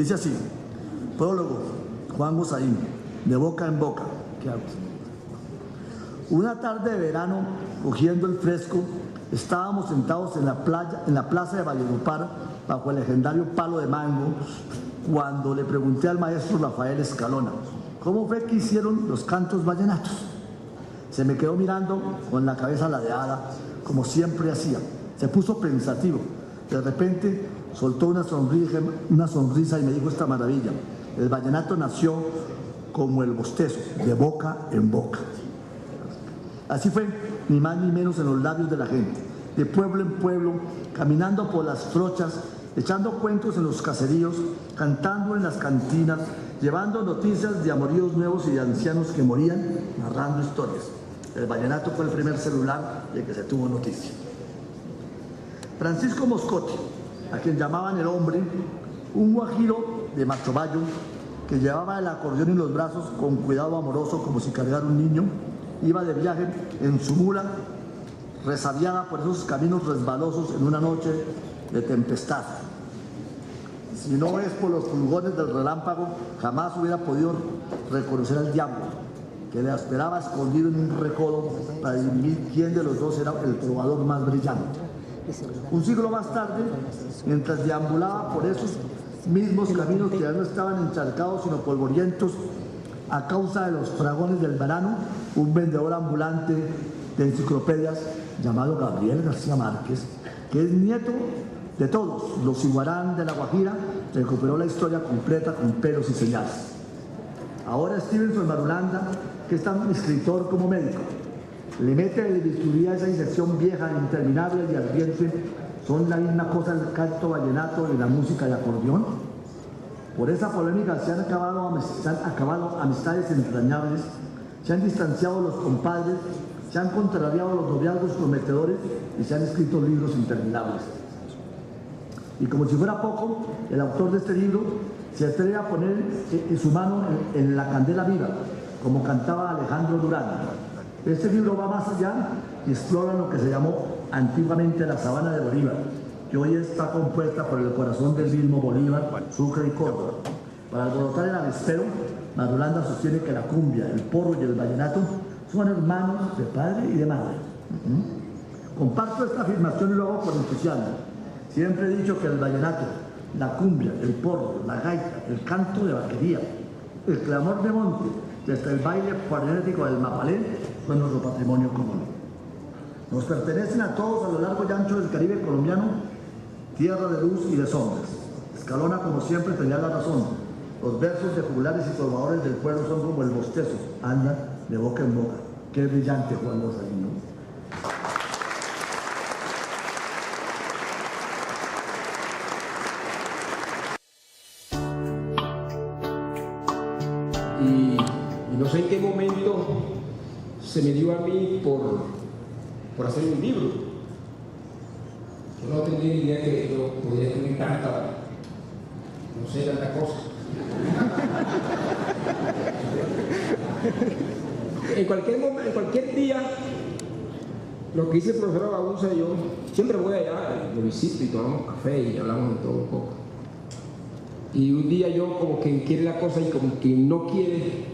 Dice así, prólogo, Juan Gosaín, de boca en boca. Una tarde de verano, cogiendo el fresco, estábamos sentados en la plaza de Valledupar, bajo el legendario palo de mango, cuando le pregunté al maestro Rafael Escalona, ¿cómo fue que hicieron los cantos vallenatos? Se me quedó mirando con la cabeza ladeada, como siempre hacía. Se puso pensativo. De repente soltó una sonrisa y me dijo esta maravilla. El vallenato nació como el bostezo, de boca en boca. Así fue, ni más ni menos en los labios de la gente, de pueblo en pueblo, caminando por las trochas, echando cuentos en los caseríos, cantando en las cantinas, llevando noticias de amoríos nuevos y de ancianos que morían, narrando historias. El vallenato fue el primer celular de que se tuvo noticia. Francisco Moscotti, a quien llamaban el hombre, un guajiro de Machobayo, que llevaba el acordeón en los brazos con cuidado amoroso como si cargara un niño, iba de viaje en su mula, resabiada por esos caminos resbalosos en una noche de tempestad. Si no es por los fulgones del relámpago, jamás hubiera podido reconocer al diablo, que le esperaba escondido en un recodo para decidir quién de los dos era el trovador más brillante. Un siglo más tarde, mientras deambulaba por esos mismos caminos que ya no estaban encharcados sino polvorientos a causa de los fragones del verano, un vendedor ambulante de enciclopedias llamado Gabriel García Márquez, que es nieto de todos los Iguarán de La Guajira, recuperó la historia completa con pelos y señales. Ahora Stevenson Marulanda, que es tan escritor como médico, le mete el bisturí a esa insección vieja, interminable y ardiente. ¿Son la misma cosa el canto vallenato y la música de acordeón? Por esa polémica se han acabado amistades entrañables, se han distanciado los compadres, se han contrariado los noviazgos prometedores y se han escrito libros interminables. Y como si fuera poco, el autor de este libro se atreve a poner su mano en la candela viva, como cantaba Alejandro Durán. Este libro va más allá y explora lo que se llamó antiguamente la sabana de Bolívar, que hoy está compuesta por el corazón del mismo Bolívar, Sucre y Córdoba. Para alborotar el avispero, Marulanda sostiene que la cumbia, el porro y el vallenato son hermanos de padre y de madre. Comparto esta afirmación y lo hago por entusiasmo. Siempre he dicho que el vallenato, la cumbia, el porro, la gaita, el canto de vaquería, el clamor de monte, desde el baile frenético del mapalé, son nuestro patrimonio común. Nos pertenecen a todos a lo largo y ancho del Caribe colombiano, tierra de luz y de sombras. Escalona, como siempre, tenía la razón. Los versos de juglares y trovadores del pueblo son como el bostezo, andan de boca en boca. Qué brillante Juan Gosaín, ¿no? Y no sé en qué momento se me dio a mí por hacer un libro. Yo no tenía idea que yo podía escribir tanta cosa. En cualquier día, lo que dice el profesor Bagunza, yo siempre voy allá, lo visito y tomamos café y hablamos de todo un poco. Y un día yo como que quiere la cosa y como que no quiere,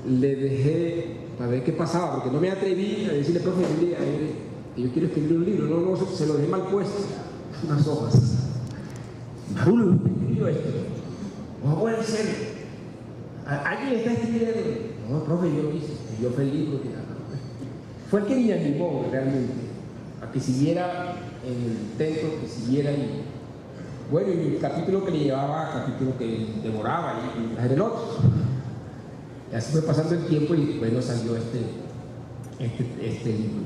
le dejé para ver qué pasaba, porque no me atreví a decirle, profe, un día que yo quiero escribir un libro, no, se lo dejé mal puesto, unas hojas. Raúl, escribió esto. No puede ser. Alguien está escribiendo. No, profe, yo lo hice. Y yo feliz porque fue el que me animó realmente a que siguiera en el intento, que siguiera y bueno, y el capítulo que le llevaba, capítulo que demoraba y las del otro. Y así fue pasando el tiempo y bueno, salió este libro.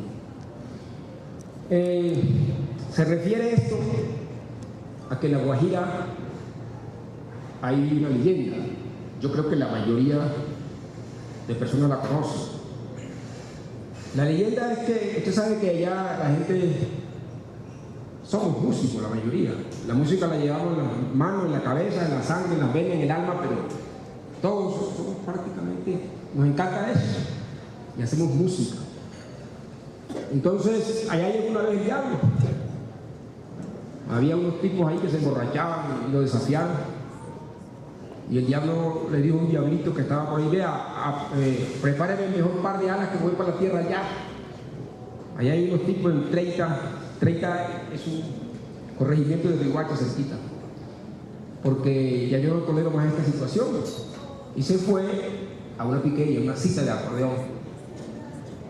Se refiere esto a que en La Guajira hay una leyenda. Yo creo que la mayoría de personas la conocen. La leyenda es que usted sabe que allá la gente somos músicos, la mayoría. La música la llevamos en las manos, en la cabeza, en la sangre, en las venas, en el alma, pero todos somos prácticamente, nos encanta eso y hacemos música. Entonces, allá llegó una vez el diablo. Había unos tipos ahí que se emborrachaban y lo desafiaron. Y el diablo le dijo a un diablito que estaba por ahí: vea, prepáreme el mejor par de alas que voy para la tierra allá. Allá hay unos tipos en 30 es un corregimiento de Riguacha cerquita. Porque ya yo no tolero más esta situación. Y se fue a una piquería, una cita de acordeón.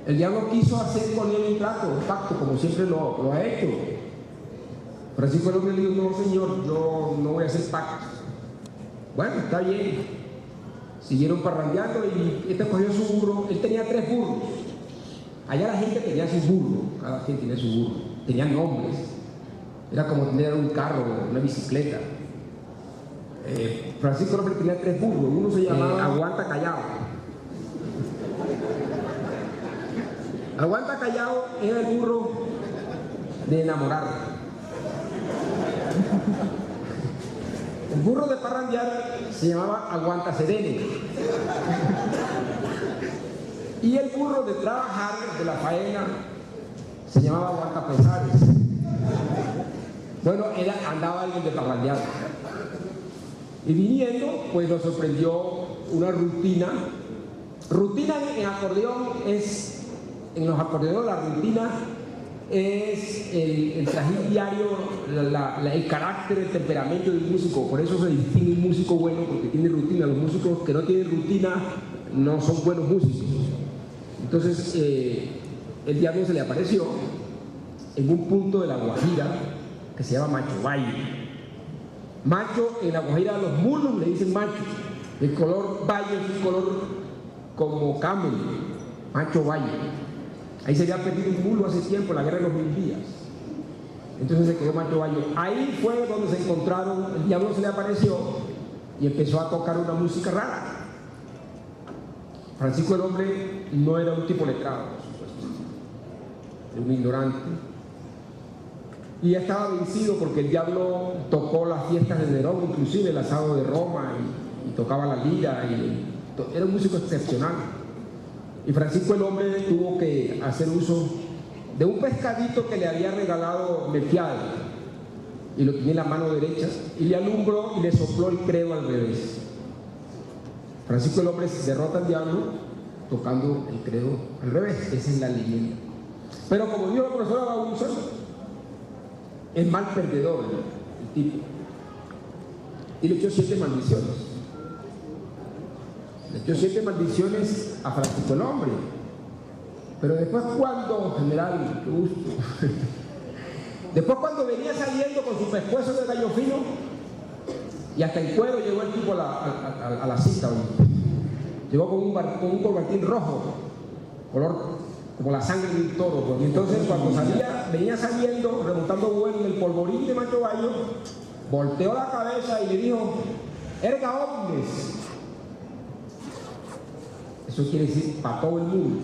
El diablo quiso hacer con él un trato, un pacto, como siempre lo ha hecho. Francisco el hombre le dijo: no, señor, yo no voy a hacer pacto. Bueno, está bien. Siguieron parrandeando y este cogió su burro. Él tenía 3 burros. Allá la gente tenía su burro, cada quien tenía su burro. Tenían nombres. Era como tener un carro, una bicicleta. Francisco el hombre tenía 3 burros. Uno se llamaba Aguanta Callao. Aguanta Callao era el burro de enamorar. El burro de parrandear se llamaba Aguanta Serene. Y el burro de trabajar, de la faena, se llamaba Aguanta Pesares. Bueno, andaba alguien de parrandear. Y viniendo, pues lo sorprendió una rutina. Rutina en acordeón es, en los acordeones la rutina es el trajín diario, el carácter, el temperamento del músico. Por eso se distingue un músico bueno, porque tiene rutina. Los músicos que no tienen rutina no son buenos músicos. Entonces el diablo se le apareció en un punto de la Guajira que se llama Macho Valle. Macho, en la Guajira a los mulos le dicen macho. El color valle es un color como camel, Macho Valle. Ahí se había perdido un mulo hace tiempo, en la guerra de los 1000 días. Entonces se quedó Macho Valle. Ahí fue donde se encontraron, el diablo se le apareció y empezó a tocar una música rara. Francisco el hombre no era un tipo letrado, por supuesto, era un ignorante. Y ya estaba vencido porque el diablo tocó las fiestas de Nerón, inclusive el asado de Roma, y tocaba la lira, era un músico excepcional. Y Francisco el hombre tuvo que hacer uso de un pescadito que le había regalado Melquiades, y lo tenía en la mano derecha, y le alumbró y le sopló el credo al revés. Francisco el hombre derrota al diablo tocando el credo al revés. Esa es la leyenda. Pero como dijo la profesora Baunza, es mal perdedor el tipo. Y le echó 7 maldiciones. Le echó 7 maldiciones a Francisco el hombre. Pero después, cuando, general, qué gusto. Después, cuando venía saliendo con su pescuezo de gallo fino, y hasta el cuero, llegó el tipo a la cita. Llegó con un corbatín rojo, color como la sangre de un toro. Y entonces, cuando venía saliendo, remontando vuelo en el polvorín de Macho Valle, volteó la cabeza y le dijo: erga hombres. Eso quiere decir para todo el mundo.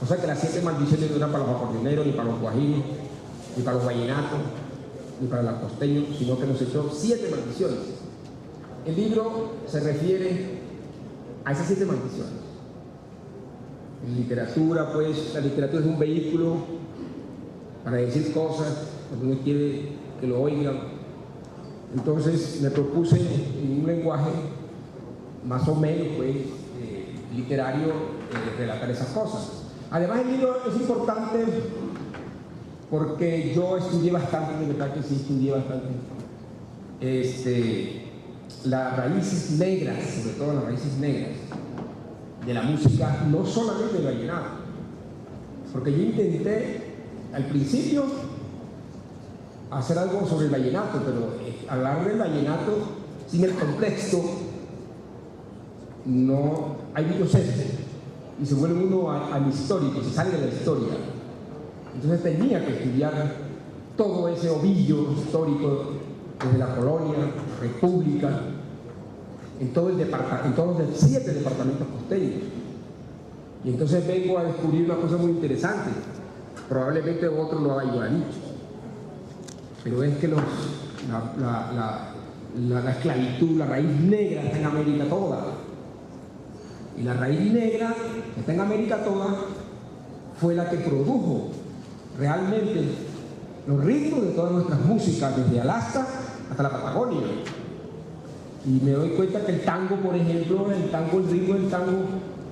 O sea que las 7 maldiciones no eran para los acordeoneros, ni para los guajiros, ni para los vallenatos, ni para los costeños, sino que nos echó 7 maldiciones. El libro se refiere a esas 7 maldiciones. En literatura, pues, la literatura es un vehículo para decir cosas cuando uno quiere que lo oigan. Entonces me propuse en un lenguaje más o menos, pues, literario, relatar esas cosas. Además, el libro es importante porque yo estudié bastante, de verdad que sí, estudié bastante las raíces negras, sobre todo las raíces negras de la música, no solamente del vallenato, porque yo intenté al principio hacer algo sobre el vallenato, pero hablar del vallenato sin el contexto no hay mucho sexo y se vuelve uno histórico, se sale de la historia. Entonces tenía que estudiar todo ese ovillo histórico desde la colonia, la república, en todos los 7 departamentos costeños. Y entonces vengo a descubrir una cosa muy interesante. Probablemente otro lo haya dicho, pero es que la esclavitud, la raíz negra está en América toda. Y la raíz negra que está en América toda fue la que produjo realmente los ritmos de todas nuestras músicas, desde Alaska hasta la Patagonia. Y me doy cuenta que el tango, por ejemplo, el ritmo del tango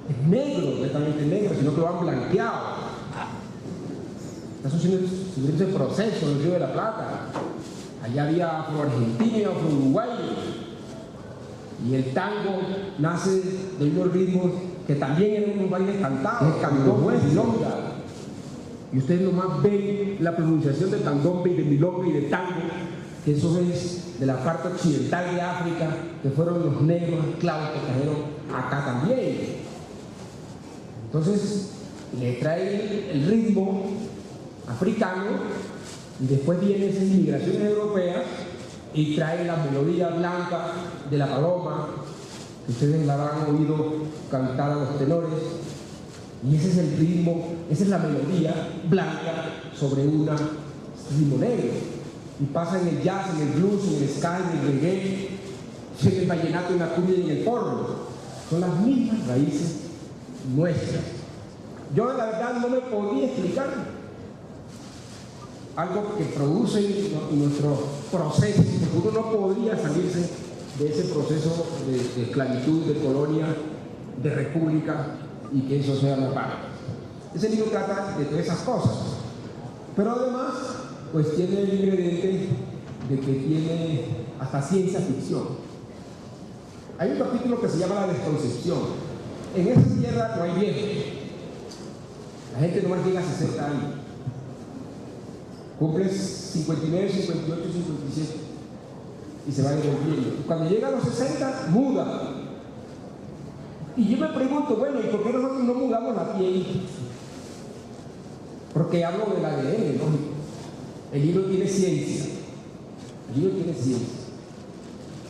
es negro, completamente negro, sino que lo han blanqueado. Está sucediendo ese proceso en el Río de la Plata. Allá había afro-argentino y afro-uruguayo. Y el tango nace de unos ritmos que también eran unos bailes cantados, candombe y milonga. Y ustedes nomás ven la pronunciación de candombe y de milonga y de tango, que eso es de la parte occidental de África, que fueron los negros esclavos que trajeron acá también. Entonces, le trae el ritmo africano y después vienen esas inmigraciones europeas y trae la melodía blanca de la paloma, que ustedes la habrán oído cantar a los tenores, y ese es el ritmo, esa es la melodía blanca sobre un ritmo negro. Y pasa en el jazz, en el blues, en el ska, en el reggae, en el vallenato, en la cumbia y en el porro. Son las mismas raíces nuestras. Yo la verdad no me podía explicar algo que produce nuestro proceso, porque uno no podría salirse de ese proceso de esclavitud, de colonia, de república, y que eso sea la parte. Ese libro trata de todas esas cosas, pero además pues tiene el ingrediente de que tiene hasta ciencia ficción. Hay un capítulo que se llama La Desconcepción. En esa tierra no hay viejo. La gente nomás llega a 60 años. Cumples 59, 58, 57 y se va devolviendo. Cuando llega a los 60, muda. Y yo me pregunto, bueno, ¿y por qué nosotros no mudamos la piel? Porque hablo del ADN, ¿no? El libro tiene ciencia. El libro tiene ciencia.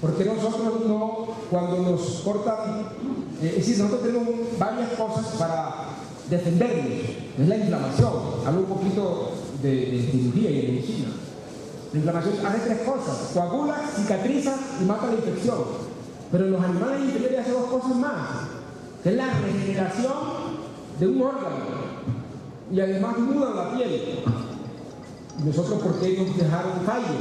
¿Por qué nosotros no, cuando nos cortan, es decir, nosotros tenemos varias cosas para defendernos? Es la inflamación. Hablo un poquito de cirugía y de medicina. La inflamación hace tres cosas: coagula, cicatriza y mata la infección. Pero en los animales inferiores hace dos cosas más, que es la regeneración de un órgano y además muda la piel. Nosotros, ¿por qué nos dejaron falle?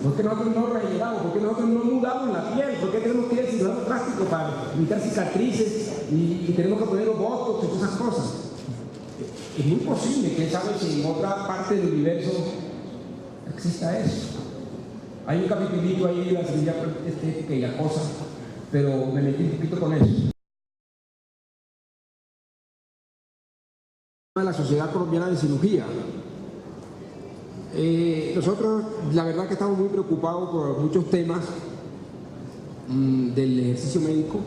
¿Por qué nosotros no regeneramos? ¿Por qué nosotros no mudamos la piel? ¿Por qué tenemos que ir al cirujano plástico para evitar cicatrices y tenemos que poner los botox y todas esas cosas? Es muy posible, quién sabe si en otra parte del universo exista eso. Hay un capitulito ahí de la cirugía estética y la cosa, pero me metí un poquito con eso. La Sociedad Colombiana de Cirugía. Nosotros, la verdad que estamos muy preocupados por muchos temas del ejercicio médico.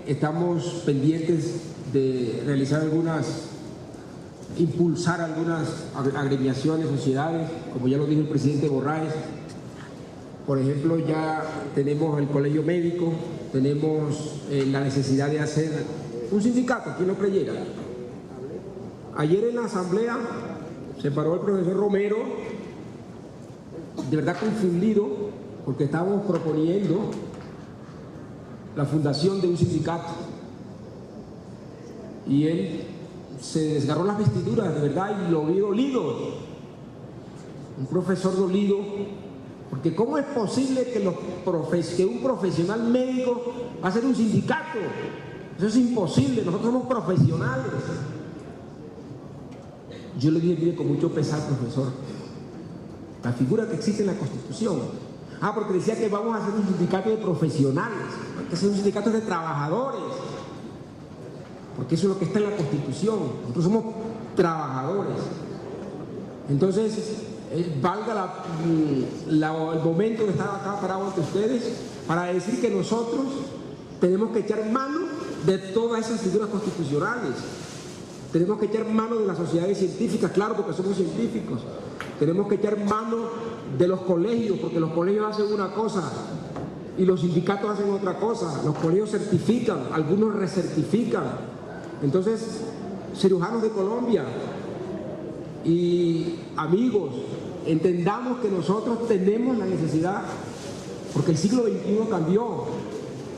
Estamos pendientes de realizar impulsar algunas agremiaciones, sociedades, como ya lo dijo el presidente Borraes. Por ejemplo, ya tenemos el colegio médico, tenemos la necesidad de hacer un sindicato, quien lo creyera. Ayer en la asamblea se paró el profesor Romero, de verdad confundido, porque estábamos proponiendo la fundación de un sindicato. Y él se desgarró las vestiduras, de verdad, y lo vi dolido. Un profesor dolido, porque ¿cómo es posible que un profesional médico va a hacer un sindicato? Eso es imposible, nosotros somos profesionales. Yo le dije, mire, con mucho pesar, profesor, la figura que existe en la Constitución. Porque decía que vamos a hacer un sindicato de profesionales, hay que hacer un sindicato de trabajadores, porque eso es lo que está en la Constitución. Nosotros somos trabajadores. Entonces, valga el momento de estar acá parado ante ustedes para decir que nosotros tenemos que echar mano de todas esas figuras constitucionales. Tenemos que echar mano de las sociedades científicas, claro, porque somos científicos. Tenemos que echar mano de los colegios, porque los colegios hacen una cosa y los sindicatos hacen otra cosa. Los colegios certifican, algunos recertifican. Entonces, cirujanos de Colombia y amigos, entendamos que nosotros tenemos la necesidad, porque el siglo XXI cambió.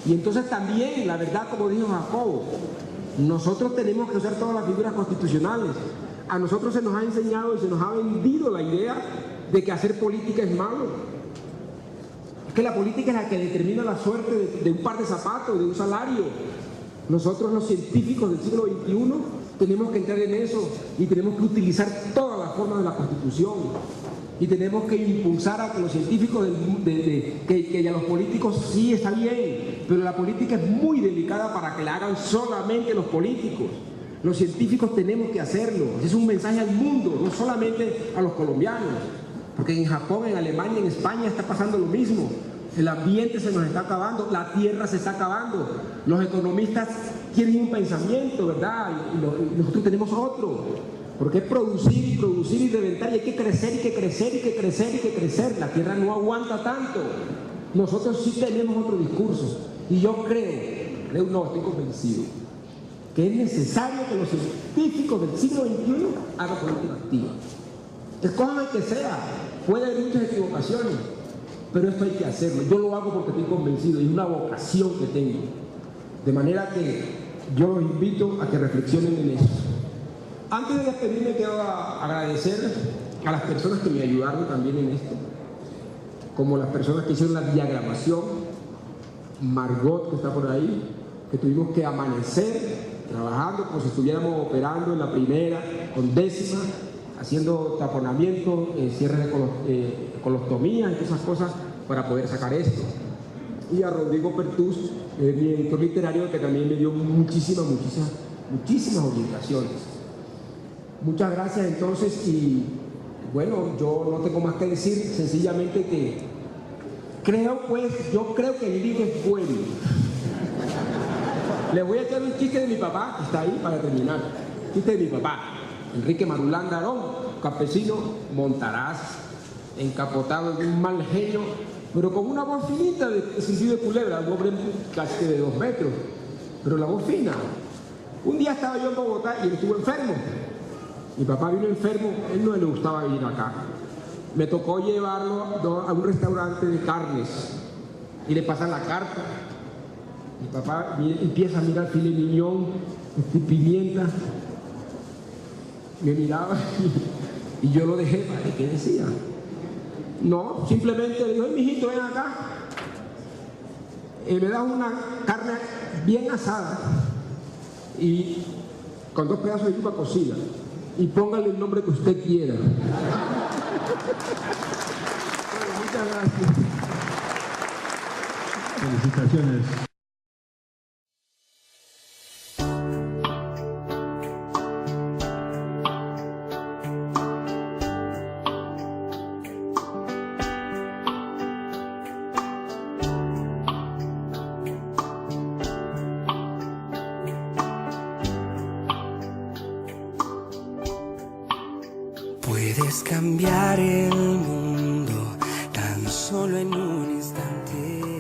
Y entonces también, la verdad, como dijo Jacobo, nosotros tenemos que usar todas las figuras constitucionales. A nosotros se nos ha enseñado y se nos ha vendido la idea de que hacer política es malo. Es que la política es la que determina la suerte de un par de zapatos, de un salario. Nosotros los científicos del siglo XXI tenemos que entrar en eso y tenemos que utilizar todas las formas de la Constitución y tenemos que impulsar a que los científicos, que a los políticos sí está bien, pero la política es muy delicada para que la hagan solamente los políticos. Los científicos tenemos que hacerlo. Es un mensaje al mundo, no solamente a los colombianos, porque en Japón, en Alemania, en España está pasando lo mismo. El ambiente se nos está acabando, la tierra se está acabando. Los economistas tienen un pensamiento, ¿verdad? Y nosotros tenemos otro. Porque es producir y producir y reventar, y hay que crecer y que crecer y que crecer y que crecer. La tierra no aguanta tanto. Nosotros sí tenemos otro discurso. Y yo no, estoy convencido, que es necesario que los científicos del siglo XXI hagan política activa. Escojan el que sea, puede haber muchas equivocaciones, pero esto hay que hacerlo. Yo lo hago porque estoy convencido y es una vocación que tengo. De manera que yo los invito a que reflexionen en eso. Antes de despedirme, quiero agradecer a las personas que me ayudaron también en esto, como las personas que hicieron la diagramación, Margot, que está por ahí, que tuvimos que amanecer trabajando como si estuviéramos operando en la primera, con décima, haciendo taponamiento, cierres de colostomía y todas esas cosas para poder sacar esto. Y a Rodrigo Pertús, mi editor literario, que también me dio muchísimas orientaciones. Muchas gracias entonces, y bueno, yo no tengo más que decir, sencillamente que yo creo que el libro es bueno. Le voy a echar un chiste de mi papá, que está ahí para terminar. Chiste de mi papá, Enrique Marulán Darón, campesino, Montaraz, encapotado en un mal genio, pero con una voz finita de sentido de culebra, un hombre casi de 2 metros, pero la voz fina. Un día estaba yo en Bogotá y él estuvo enfermo. Mi papá vino enfermo, él no le gustaba venir acá. Me tocó llevarlo a un restaurante de carnes y le pasan la carta. Mi papá empieza a mirar filet mignon, pimienta. Me miraba y yo lo dejé. ¿Qué decía? No, simplemente le digo: "Ay, mijito, ven acá. Me da una carne bien asada y con 2 pedazos de yuca cocida. Y póngale el nombre que usted quiera". Bueno, muchas gracias. Felicitaciones. Puedes cambiar el mundo tan solo en un instante.